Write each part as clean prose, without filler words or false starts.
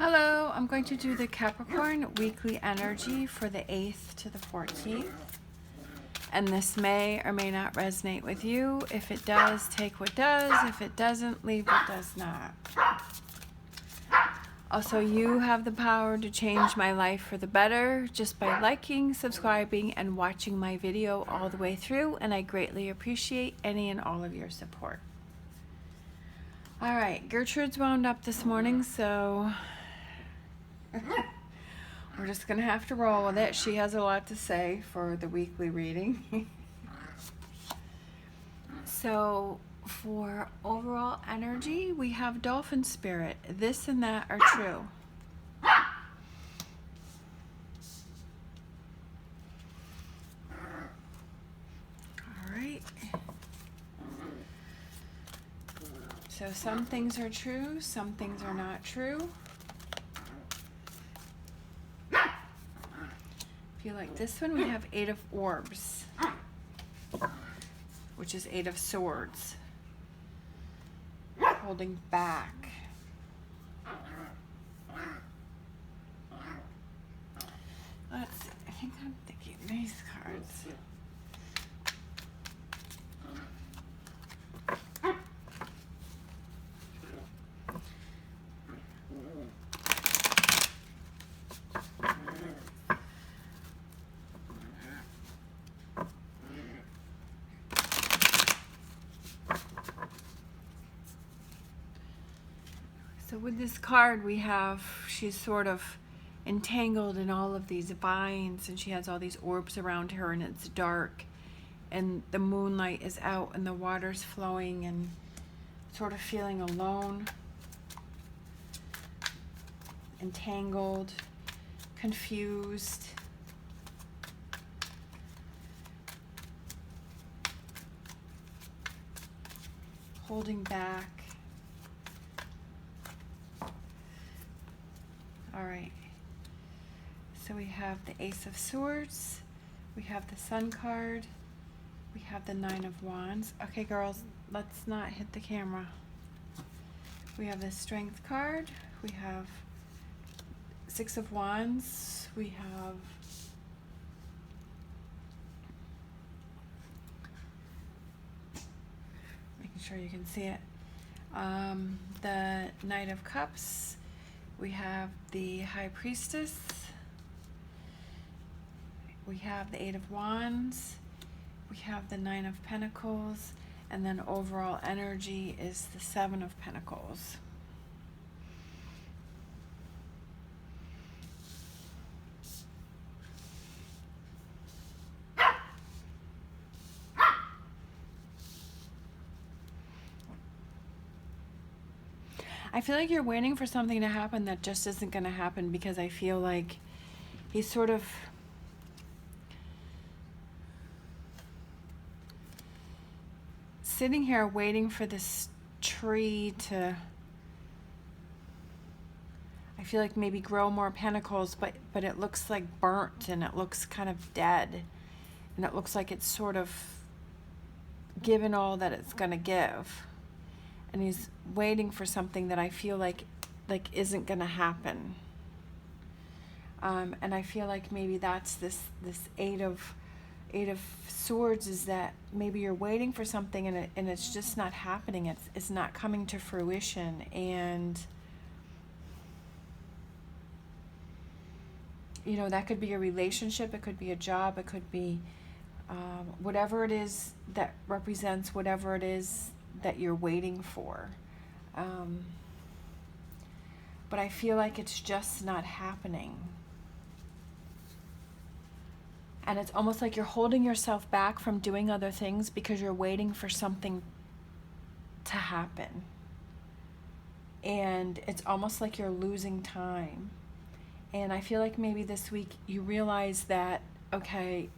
Hello, I'm going to do the Capricorn weekly energy for the 8th to the 14th. And this may or may not resonate with you. If it does, take what does. If it doesn't, leave what does not. Also, you have the power to change my life for the better just by liking, subscribing, and watching my video all the way through. And I greatly appreciate any and all of your support. All right, Gertrude's wound up this morning, so we're just going to have to roll with it. She has a lot to say for the weekly reading. So for overall energy, we have Dolphin Spirit. This and that are true. All right. So some things are true, some things are not true. If you like this one, we have 8 of Orbs, which is 8 of Swords, holding back. Let's see, I think I'm thinking these cards. So with this card, we have, she's sort of entangled in all of these vines, and she has all these orbs around her, and it's dark, and the moonlight is out, and the water's flowing, and sort of feeling alone, entangled, confused. Holding back. All right, so we have the Ace of Swords, we have the Sun card, we have the 9 of Wands. Okay, girls, let's not hit the camera. We have the Strength card, we have 6 of Wands, we have making sure you can see it, the Knight of Cups. We have the High Priestess, we have the 8 of Wands, we have the 9 of Pentacles, and then overall energy is the 7 of Pentacles. I feel like you're waiting for something to happen that just isn't going to happen, because I feel like he's sort of sitting here waiting for this tree to, I feel like, maybe grow more pentacles, but it looks like burnt, and it looks kind of dead, and it looks like it's sort of given all that it's going to give. And he's waiting for something that I feel like isn't going to happen. And I feel like maybe that's this 8 of Swords, is that maybe you're waiting for something and it's just not happening. It's not coming to fruition. And you know, that could be a relationship, it could be a job, it could be whatever it is that represents whatever it is that you're waiting for. But I feel like it's just not happening. And it's almost like you're holding yourself back from doing other things because you're waiting for something to happen. And it's almost like you're losing time. And I feel like maybe this week you realize that, okay,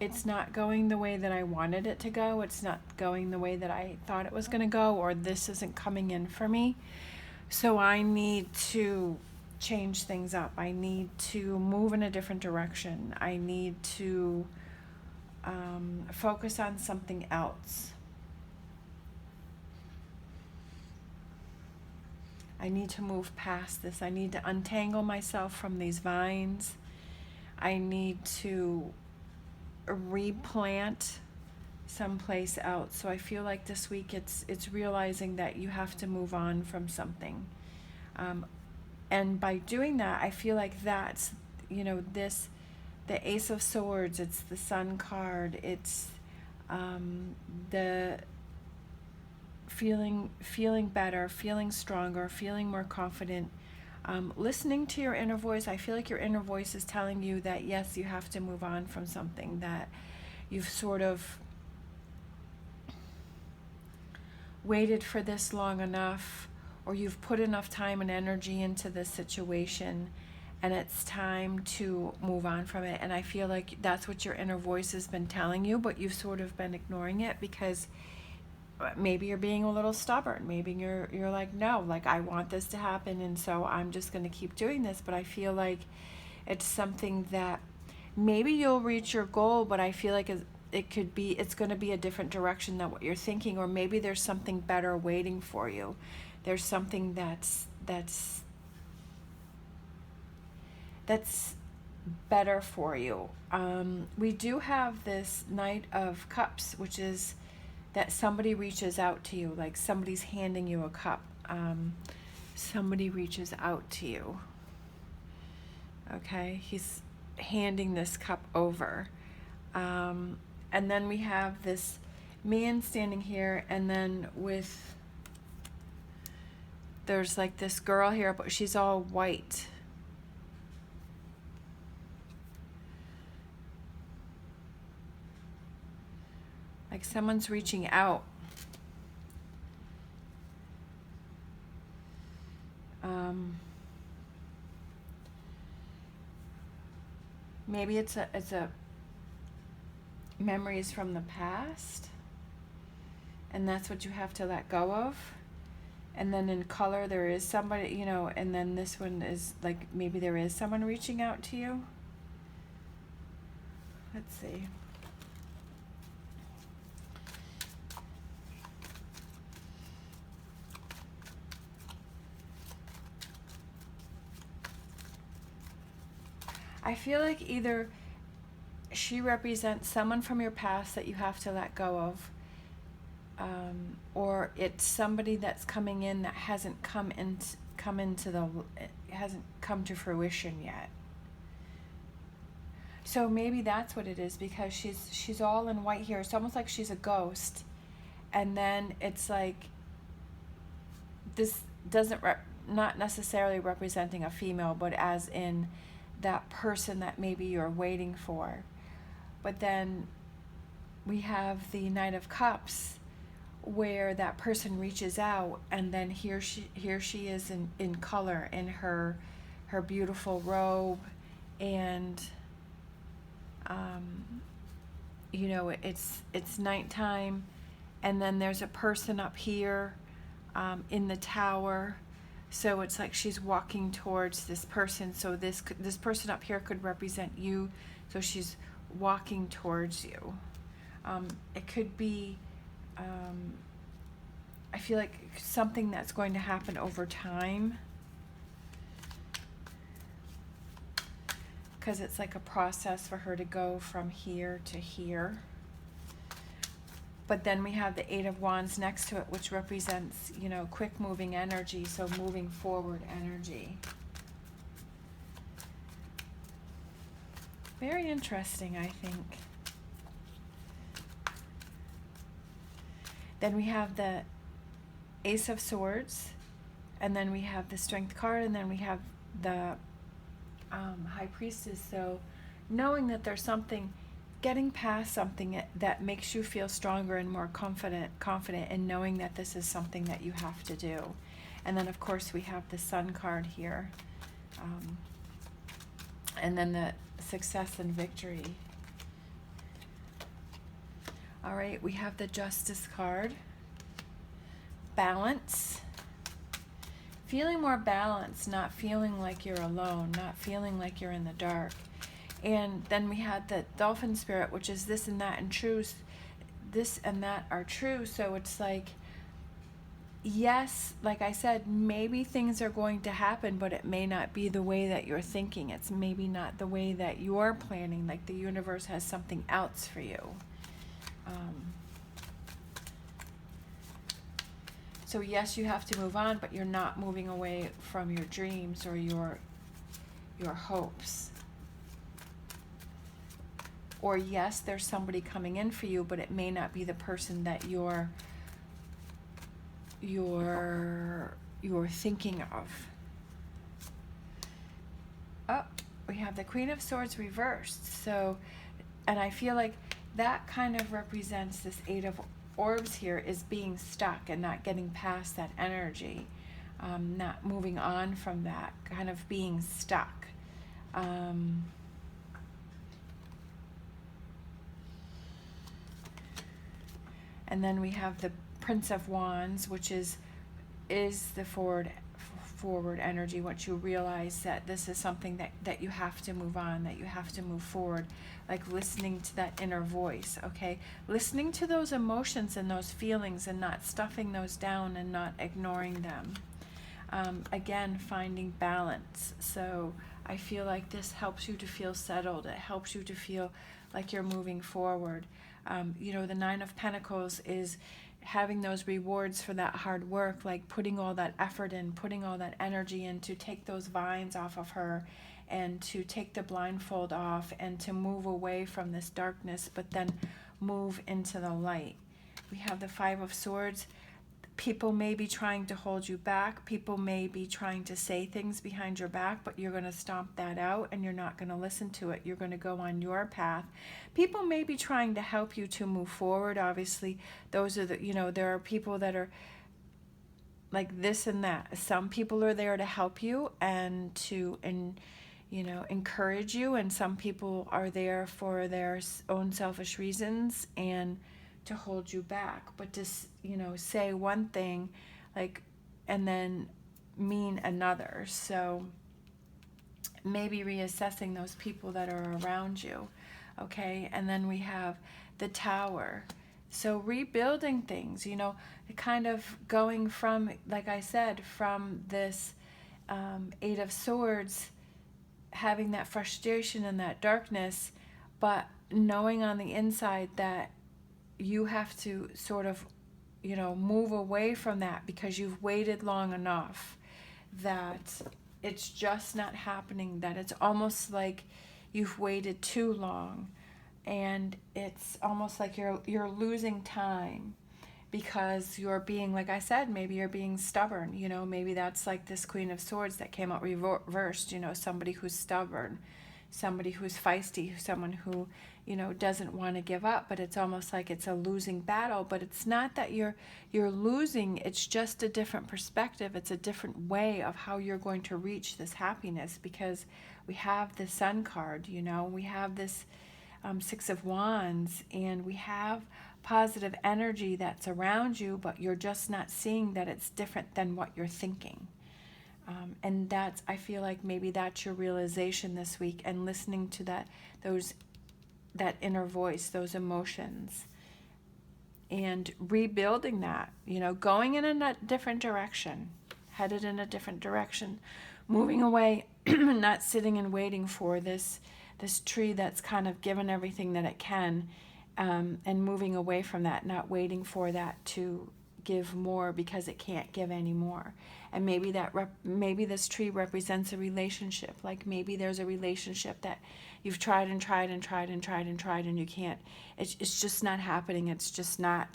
it's not going the way that I wanted it to go. It's not going the way that I thought it was going to go, or this isn't coming in for me. So I need to change things up. I need to move in a different direction. I need to focus on something else. I need to move past this. I need to untangle myself from these vines. I need to replant someplace else. So I feel like this week it's realizing that you have to move on from something. And by doing that, I feel like that's, this, the Ace of Swords, it's the Sun card, it's the feeling better, feeling stronger, feeling more confident, listening to your inner voice. I feel like your inner voice is telling you that yes, you have to move on from something, that you've sort of waited for this long enough, or you've put enough time and energy into this situation, and it's time to move on from it. And I feel like that's what your inner voice has been telling you, but you've sort of been ignoring it because maybe you're being a little stubborn. Maybe you're like, no, like I want this to happen, and so I'm just going to keep doing this. But I feel like it's something that maybe you'll reach your goal, but I feel like it's going to be a different direction than what you're thinking, or maybe there's something better waiting for you. There's something that's better for you. We do have this Knight of Cups, which is that somebody reaches out to you, like somebody's handing you a cup. Somebody reaches out to you. Okay, he's handing this cup over. And then we have this man standing here, and then there's like this girl here, but she's all white. Like someone's reaching out. Maybe it's a memories from the past, and that's what you have to let go of. And then in color there is somebody, and then this one is like maybe there is someone reaching out to you. Let's see. I feel like either she represents someone from your past that you have to let go of, or it's somebody that's coming in that hasn't hasn't come to fruition yet. So maybe that's what it is, because she's all in white here. It's almost like she's a ghost, and then it's like this doesn't not necessarily representing a female, but as in that person that maybe you're waiting for. But then we have the Knight of Cups, where that person reaches out, and then here she is in color, in her beautiful robe, and it's nighttime, and then there's a person up here in the tower. So it's like she's walking towards this person. So this person up here could represent you. So she's walking towards you. It could be, I feel like something that's going to happen over time, because it's like a process for her to go from here to here. But then we have the Eight of Wands next to it, which represents, quick moving energy, so moving forward energy. Very interesting, I think. Then we have the Ace of Swords, and then we have the Strength card, and then we have the High Priestess. So knowing that there's something, getting past something that makes you feel stronger and more confident, and knowing that this is something that you have to do. And then of course we have the Sun card here, and then the Success and Victory. All right, we have the Justice card. Balance. Feeling more balanced, not feeling like you're alone, not feeling like you're in the dark. And then we had the Dolphin Spirit, which is this and that and truth. This and that are true. So it's like yes, like I said, maybe things are going to happen, but it may not be the way that you're thinking. It's maybe not the way that you're planning. Like the universe has something else for you. So yes, you have to move on, but you're not moving away from your dreams or your hopes. Or yes, there's somebody coming in for you, but it may not be the person that you're thinking of. Oh, we have the Queen of Swords reversed. So, and I feel like that kind of represents this Eight of Orbs here, is being stuck and not getting past that energy, not moving on from that, kind of being stuck. And then we have the Prince of Wands, which is the forward energy. Once you realize that this is something that you have to move on, that you have to move forward, like listening to that inner voice, okay? Listening to those emotions and those feelings and not stuffing those down and not ignoring them. Again, finding balance. So I feel like this helps you to feel settled. It helps you to feel like you're moving forward. The Nine of Pentacles is having those rewards for that hard work, like putting all that effort in, putting all that energy in to take those vines off of her and to take the blindfold off and to move away from this darkness, but then move into the light. We have the Five of Swords. People may be trying to hold you back. People may be trying to say things behind your back, but you're going to stomp that out and you're not going to listen to it. You're going to go on your path. People may be trying to help you to move forward. Obviously, those are there are people that are like this and that. Some people are there to help you and to encourage you, and some people are there for their own selfish reasons and to hold you back, but to say one thing and then mean another. So maybe reassessing those people that are around you, okay? And then we have the Tower. So rebuilding things, kind of going from, like I said, from this Eight of Swords, having that frustration and that darkness, but knowing on the inside that you have to sort of, move away from that because you've waited long enough, that it's just not happening, that it's almost like you've waited too long, and it's almost like you're losing time because you're being, like I said, maybe you're being stubborn, maybe that's like this Queen of Swords that came out reversed, somebody who's stubborn, somebody who's feisty, someone who doesn't want to give up, but it's almost like it's a losing battle. But it's not that you're losing, it's just a different perspective. It's a different way of how you're going to reach this happiness, because we have the Sun card, we have this Six of Wands, and we have positive energy that's around you, but you're just not seeing that it's different than what you're thinking. And I feel like maybe that's your realization this week, and listening to that inner voice, those emotions, and rebuilding that, going in a different direction, headed in a different direction, moving away, not sitting and waiting for this tree that's kind of given everything that it can, and moving away from that, not waiting for that to give more because it can't give any more. And maybe maybe this tree represents a relationship. Like maybe there's a relationship that you've tried and tried and tried and tried and tried, and you can't. It's just not happening. It's just not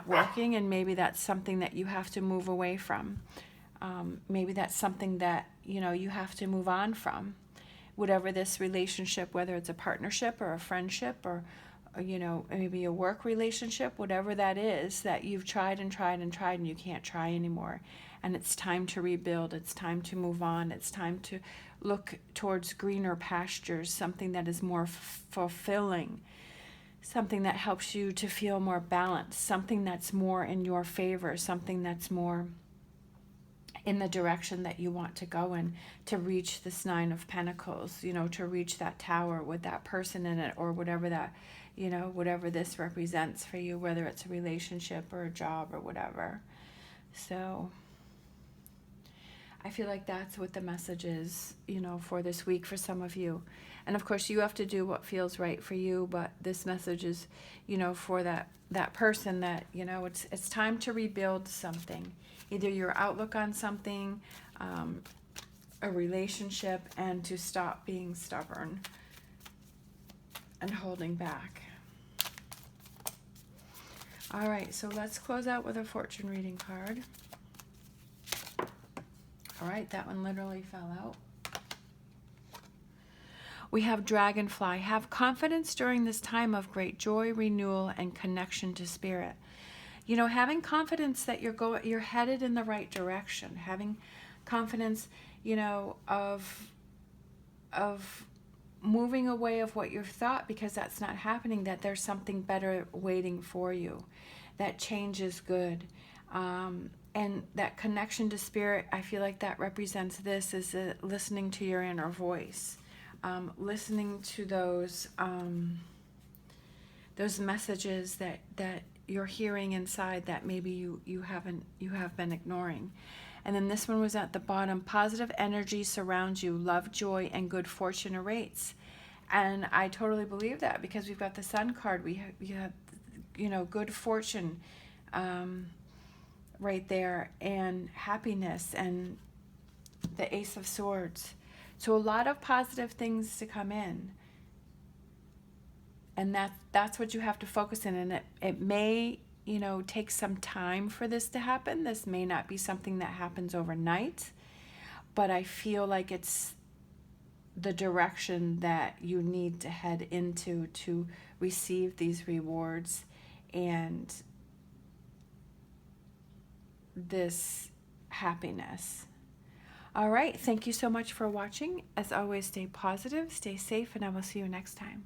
working. And maybe that's something that you have to move away from. Maybe that's something that you have to move on from. Whatever this relationship, whether it's a partnership or a friendship or maybe a work relationship, whatever that is, that you've tried and tried and tried and you can't try anymore. And it's time to rebuild. It's time to move on. It's time to look towards greener pastures, something that is more fulfilling, something that helps you to feel more balanced, something that's more in your favor, something that's more in the direction that you want to go in, to reach this Nine of Pentacles, to reach that Tower with that person in it, or whatever that, whatever this represents for you, whether it's a relationship or a job or whatever. So I feel like that's what the message is, you know, for this week for some of you. And of course, you have to do what feels right for you, but this message is, you know, for that person that, you know, it's time to rebuild something. Either your outlook on something, a relationship, and to stop being stubborn and holding back. All right, so let's close out with a fortune reading card. All right, that one literally fell out. We have Dragonfly. Have confidence during this time of great joy, renewal, and connection to spirit. You know, having confidence that you're headed in the right direction. Having confidence, you know, of moving away of what you've thought, because that's not happening, that there's something better waiting for you. That change is good. And that connection to spirit, I feel like that represents this, is listening to your inner voice. Listening to those messages that you're hearing inside that maybe you have been ignoring. And then this one was at the bottom. Positive energy surrounds you. Love, joy, and good fortune awaits. And I totally believe that, because we've got the Sun card. We have, you know, good fortune right there, and happiness, and the Ace of Swords. So a lot of positive things to come in. And that's what you have to focus in. And it may, you know, take some time for this to happen. This may not be something that happens overnight, but I feel like it's the direction that you need to head into to receive these rewards and this happiness. All right, thank you so much for watching. As always, stay positive, stay safe, and I will see you next time.